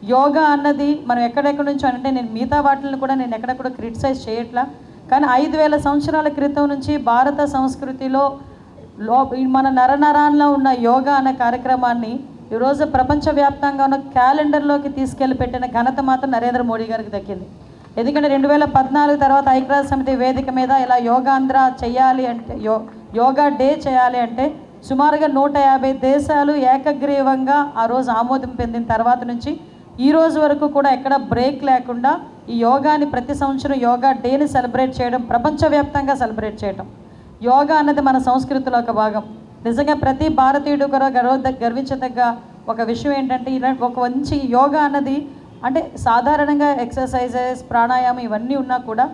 యోగా అన్నది మనం ఎక్కడెక్కడి నుంచో అంటే నేను మిగతా వాటిని కూడా నేను ఎక్కడెక్కడ క్రిటిసైజ్ చేయట్లా, కానీ 5000 సంవత్సరాల క్రితం నుంచి భారత సంస్కృతిలో మన నరనరాల్లో ఉన్న యోగా అనే కార్యక్రమాన్ని ఈరోజు ప్రపంచవ్యాప్తంగా ఉన్న క్యాలెండర్లోకి తీసుకెళ్లి పెట్టిన ఘనత మాత్రం నరేంద్ర మోడీ గారికి దక్కింది. ఎందుకంటే 2014 తర్వాత ఐక్యరాజ్య సమితి వేదిక మీద ఇలా యోగాంధ్ర చేయాలి అంటే యోగా డే చేయాలి అంటే సుమారుగా 150 దేశాలు ఏకగ్రీవంగా ఆ రోజు ఆమోదం పొందిన తర్వాత నుంచి ఈ రోజు వరకు కూడా ఎక్కడ బ్రేక్ లేకుండా ఈ యోగాని ప్రతి సంవత్సరం యోగా డేని సెలబ్రేట్ చేయడం, ప్రపంచవ్యాప్తంగా సెలబ్రేట్ చేయడం, యోగా అన్నది మన సంస్కృతిలో ఒక భాగం. నిజంగా ప్రతి భారతీయుడు కూడా గర్వించదగ్గ ఒక విషయం ఏంటంటే ఇలాంటి ఒక మంచి యోగా అన్నది అంటే సాధారణంగా ఎక్సర్సైజెస్ ప్రాణాయామం ఇవన్నీ ఉన్నా కూడా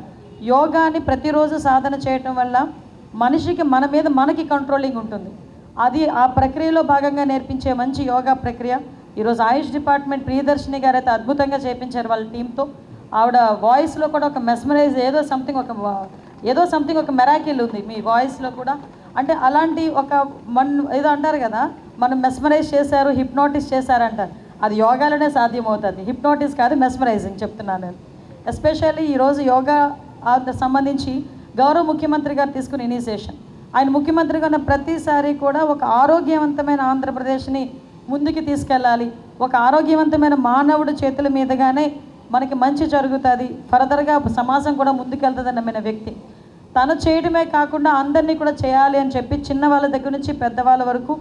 యోగాని ప్రతిరోజు సాధన చేయటం వల్ల మనిషికి మన మీద మనకి కంట్రోలింగ్ ఉంటుంది. అది ఆ ప్రక్రియలో భాగంగా నేర్పించే మంచి యోగా ప్రక్రియ. ఈరోజు ఆయుష్ డిపార్ట్మెంట్ ప్రియదర్శిని గారు అయితే అద్భుతంగా చేయించారు వాళ్ళ టీంతో. ఆవిడ వాయిస్లో కూడా ఒక మెస్మరైజ్ ఏదో సంథింగ్ ఒక మెరాకిల్ ఉంది మీ వాయిస్లో కూడా. అంటే అలాంటి ఒక ఏదో అంటారు కదా, మనం మెస్మరైజ్ చేశారు, హిప్నోటిస్ చేశారంటారు, అది యోగాలోనే సాధ్యమవుతుంది. హిప్నోటిస్ కాదు, మెస్మరైజింగ్ చెప్తున్నాను నేను. ఎస్పెషల్లీ ఈరోజు యోగా సంబంధించి గౌరవ ముఖ్యమంత్రి గారు తీసుకున్న ఇనిషియేషన్, ఆయన ముఖ్యమంత్రిగా ఉన్న ప్రతిసారి కూడా ఒక ఆరోగ్యవంతమైన ఆంధ్రప్రదేశ్ని ముందుకు తీసుకెళ్ళాలి, ఒక ఆరోగ్యవంతమైన మానవుడి చేతుల మీదుగానే మనకి మంచి జరుగుతుంది, ఫర్దర్గా సమాజం కూడా ముందుకెళ్తుందని నమ్మిన వ్యక్తి. తను చేయడమే కాకుండా అందరినీ కూడా చేయాలి అని చెప్పి చిన్న వాళ్ళ దగ్గర నుంచి పెద్దవాళ్ళ వరకు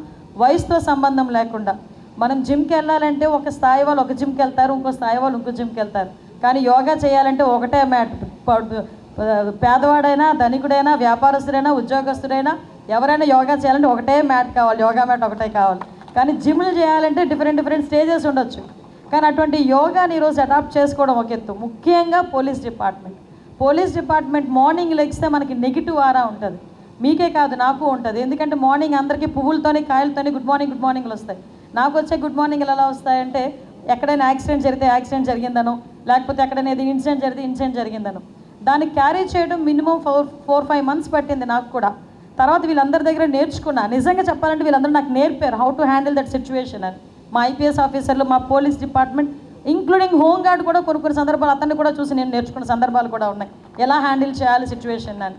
వయసుతో సంబంధం లేకుండా మనం జిమ్కి వెళ్ళాలంటే ఒక స్థాయి వాళ్ళు ఒక జిమ్కి వెళ్తారు, ఇంకో స్థాయి వాళ్ళు ఇంకో జిమ్కి వెళ్తారు. కానీ యోగా చేయాలంటే ఒకటే మ్యాట్. పేదవాడైనా ధనికుడైనా వ్యాపారస్తుడైనా ఉద్యోగస్తుడైనా ఎవరైనా యోగా చేయాలంటే ఒకటే మ్యాట్ కావాలి, యోగా మ్యాట్ ఒకటే కావాలి. కానీ జిమ్లు చేయాలంటే డిఫరెంట్ స్టేజెస్ ఉండొచ్చు. కానీ అటువంటి యోగాని ఈరోజు అడాప్ట్ చేసుకోవడం ఒక ఎత్తు. ముఖ్యంగా పోలీస్ డిపార్ట్మెంట్ మార్నింగ్ లెగిస్తే మనకి నెగిటివ్ ఆరా ఉంటుంది. మీకే కాదు నాకు ఉంటుంది. ఎందుకంటే మార్నింగ్ అందరికీ పువ్వులతోని కాయలతోని గుడ్ మార్నింగ్లు వస్తాయి. నాకు వచ్చే గుడ్ మార్నింగ్లు ఎలా వస్తాయంటే ఎక్కడైనా యాక్సిడెంట్ జరిగిందనో, లేకపోతే ఎక్కడైనా ఇన్సిడెంట్ జరిగిందనో. దాన్ని క్యారీ చేయడం మినిమం 4-5 months పట్టింది నాకు కూడా. తర్వాత వీళ్ళందరి దగ్గర నేర్చుకున్నా. నిజంగా చెప్పాలంటే వీళ్ళందరూ నాకు నేర్పారు how to handle that situation అని. మా ఐపీఎస్ ఆఫీసర్లు, మా police department, including home guard కూడా కొన్ని సందర్భాలు అతన్ని కూడా చూసి నేను నేర్చుకున్న సందర్భాలు కూడా ఉన్నాయి, ఎలా హ్యాండిల్ చేయాలి సిచ్యువేషన్ అని.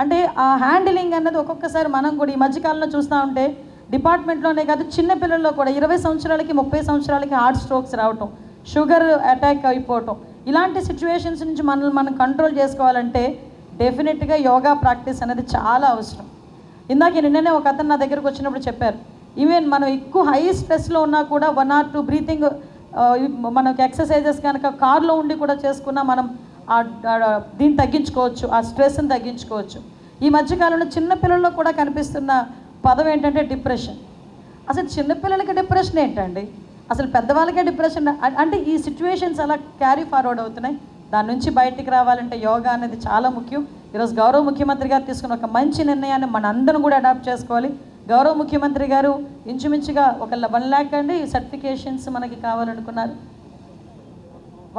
అంటే ఆ హ్యాండిలింగ్ అన్నది ఒక్కొక్కసారి మనం కూడా ఈ మధ్యకాలంలో చూస్తూ ఉంటే డిపార్ట్మెంట్లోనే కాదు చిన్నపిల్లల్లో కూడా 20 సంవత్సరాలకి 30 సంవత్సరాలకి హార్ట్ స్ట్రోక్స్ రావటం, షుగర్ అటాక్ అయిపోవటం, ఇలాంటి సిచ్యువేషన్స్ నుంచి మనం కంట్రోల్ చేసుకోవాలంటే డెఫినెట్గా యోగా ప్రాక్టీస్ అనేది చాలా అవసరం. నిన్ననే ఒక అతను నా దగ్గరకు వచ్చినప్పుడు చెప్పారు, ఈవెన్ మనం ఎక్కువ హై స్ట్రెస్లో ఉన్నా కూడా 1 or 2 బ్రీతింగ్ మనకు ఎక్సర్సైజెస్ కనుక కార్లో ఉండి కూడా చేసుకున్నా మనం దీన్ని తగ్గించుకోవచ్చు, ఆ స్ట్రెస్ని తగ్గించుకోవచ్చు. ఈ మధ్యకాలంలో చిన్నపిల్లల్లో కూడా కనిపిస్తున్న పదం ఏంటంటే డిప్రెషన్. అసలు చిన్నపిల్లలకి డిప్రెషన్ ఏంటండి, అసలు పెద్దవాళ్ళకే డిప్రెషన్ అంటే ఈ సిచ్యువేషన్స్ అలా క్యారీ ఫార్వర్డ్ అవుతున్నాయి. దాని నుంచి బయటికి రావాలంటే యోగా అనేది చాలా ముఖ్యం. ఈరోజు గౌరవ ముఖ్యమంత్రి గారు తీసుకున్న ఒక మంచి నిర్ణయాన్ని మన అందరం కూడా అడాప్ట్ చేసుకోవాలి. గౌరవ ముఖ్యమంత్రి గారు ఇంచుమించుగా ఒక 1 lakh అండి సర్టిఫికేషన్స్ మనకి కావాలనుకున్నారు.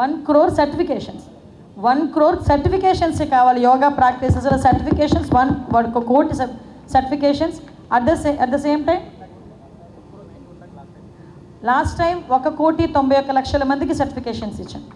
1 crore సర్టిఫికేషన్స్ కావాలి యోగా ప్రాక్టీసెస్లో. సర్టిఫికేషన్స్ 1 కోటి certifications. At the same time last time 1,91,00,000 మందికి సర్టిఫికేషన్స్ ఇచ్చాను.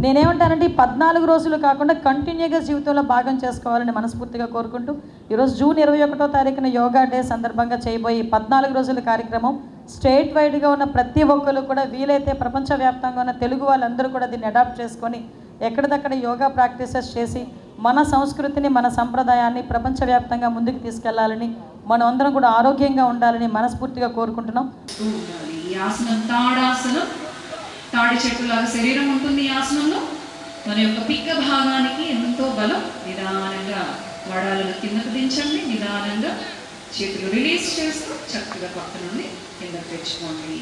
నేనేమంటానంటే ఈ 14 రోజులు కాకుండా కంటిన్యూగా జీవితంలో భాగం చేసుకోవాలని మనస్ఫూర్తిగా కోరుకుంటూ ఈరోజు జూన్ 21వ తారీఖున యోగా డే సందర్భంగా చేయబోయే 14 రోజుల కార్యక్రమం స్టేట్ వైడ్గా ఉన్న ప్రతి ఒక్కరు కూడా వీలైతే ప్రపంచవ్యాప్తంగా ఉన్న తెలుగు వాళ్ళందరూ కూడా దీన్ని అడాప్ట్ చేసుకొని ఎక్కడిదక్కడ యోగా ప్రాక్టీసెస్ చేసి మన సంస్కృతిని మన సంప్రదాయాన్ని ప్రపంచవ్యాప్తంగా ముందుకు తీసుకెళ్లాలని, మనం అందరం కూడా ఆరోగ్యంగా ఉండాలని మనస్ఫూర్తిగా కోరుకుంటున్నాం. తాడి చెట్టులాగా శరీరం ఉంటుంది. ఈ ఆసనంలో మన యొక్క పిక్క భాగానికి ఎంతో బలం. నిదానంగా వడాలను కిందకు దించండి. నిదానంగా చేతులు రిలీజ్ చేస్తూ చక్కగా పక్క నుండి కిందకు తెచ్చుకోండి.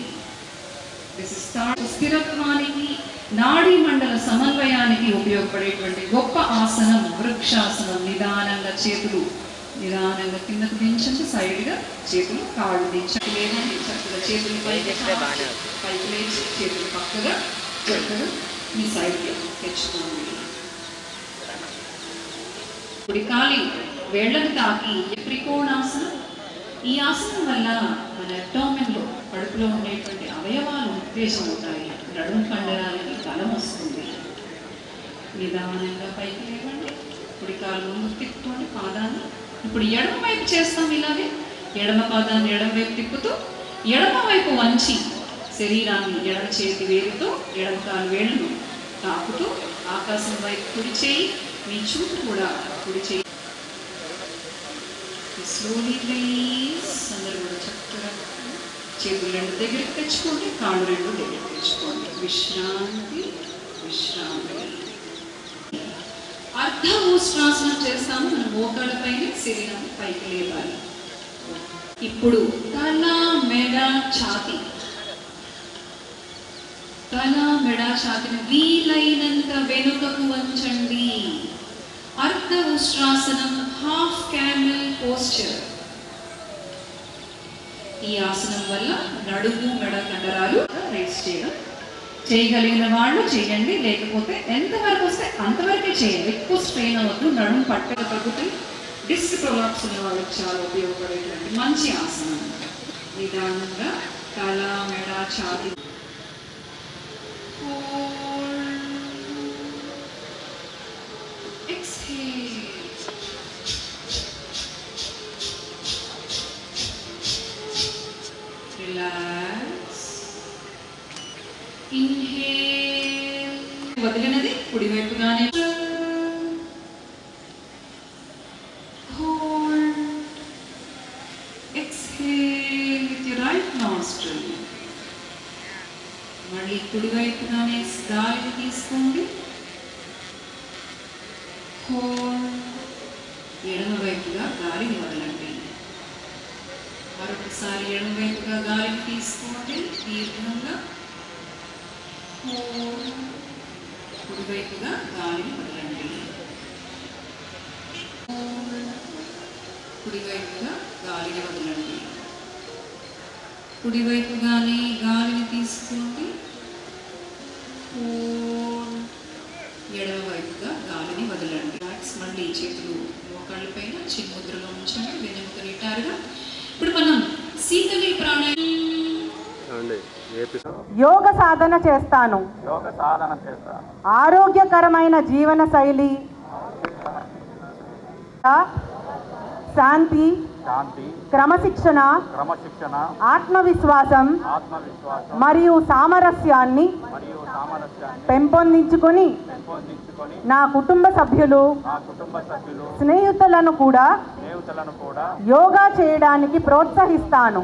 స్థిరత్వానికి, నాడీ మండల సమన్వయానికి ఉపయోగపడేటువంటి గొప్ప ఆసనం వృక్షాసనం. నిదానంగా చేతులు నిదానంగా కిందకు దించండి. సైడ్గా చేతులు కాళ్ళు దించండి. లేదండి చక్కగా చేతులు పైకి లేచి చేతులు పక్కగా చక్కగా మీ సైడ్కి తెచ్చుకోండి. కుడి కాలి వేళ్లకు తాకి త్రికోణాసనం. ఈ ఆసనం వల్ల మన అబ్డామిన్లో కడుపులో ఉండేటువంటి అవయవాలు ఉత్తేజం అవుతాయి. నడుము కండరాలు నిదానంగా పైకి లేవండి. కుడి కాలు ముందు తిప్పుకోండి పాదాన్ని. ఇప్పుడు ఎడమ వైపు చేస్తాం. ఇలాగే ఎడమ పాదాన్ని ఎడమ వైపు తిప్పుతూ ఎడమ వైపు వంచి శరీరాన్ని ఎడమ చేతి వేలుతో ఎడమ కాలు వేళ్ళను తాకుతూ ఆకాశం వైపు కుడి చేయి, మీ చూపు కూడా కుడి చేయి. Slowly please. అందరూ కూడా చక్కగా చేతులు రెండు దగ్గరికి తెచ్చుకోండి, కాళ్ళు రెండు దగ్గరికి తెచ్చుకోండి. విశ్రాంతి విశ్రాంతి. అర్ధ ఉష్ట్రాసనం చేస్తాము. మనం మోకాళ్ళపైన శరీరాన్ని పైకి లేపాలి. ఇప్పుడు తల మెడ ఛాతి, తల మెడ ఛాతిని వీలైనంత వెనుకకు వంచండి. అర్ధ ఉష్ట్రాసనం, హాఫ్ క్యామెల్ పోస్చర్. ఈ ఆసనం వల్ల నడుము మెడ కండరాలు రేస్ చేయడం. చేయగలిగిన వాళ్ళు చేయండి, లేకపోతే ఎంతవరకు వస్తే అంతవరకే చేయండి. ఎక్కువ స్ట్రెయిన్ అవ్వద్దు. నడుము పట్టక తగ్గుతాయి. డిస్క్ ప్రొలాప్స్ ఉన్న వాళ్ళకి చాలా ఉపయోగపడేటువంటి మంచి ఆసనం. నిదానంగా తల మెడ ఛాతి. రిలాక్స్. ఇన్హేల్. వదిలినది కుడివైపుగానే. Hold. Exhale with your right nostril. మళ్ళీ కుడివైపుగానే గాలిని తీసుకోండి. హోల్డ్. ఎడమ వైపుగా గాలిని వదలండి. మరొకసారి ఎడమ వైపుగా గాలిని తీసుకోండి దీర్ఘంగా. కుడివైపుగా గాలిని వదలండి. కుడివైపుగా గాలిని వదలండి. కుడివైపుగానే గాలిని తీసుకోండి. ఎడమ వైపుగా గాలిని వదలండి. మళ్ళీ చేతులు మోకాళ్ళ పైన చిన్ముద్రలో ఉంచండి, వెన్నెముక నిటారుగా. ఇప్పుడు మనం శీతలి ప్రాణాయామం. యోగ సాధన చేస్తాను. ఆరోగ్యకరమైన జీవన శైలి, శాంతి, క్రమశిక్షణ, ఆత్మవిశ్వాసం మరియు సామరస్యాన్ని పెంపొందించుకొని నా కుటుంబ సభ్యులు, స్నేహితులను కూడా యోగా చేయడానికి ప్రోత్సహిస్తాను.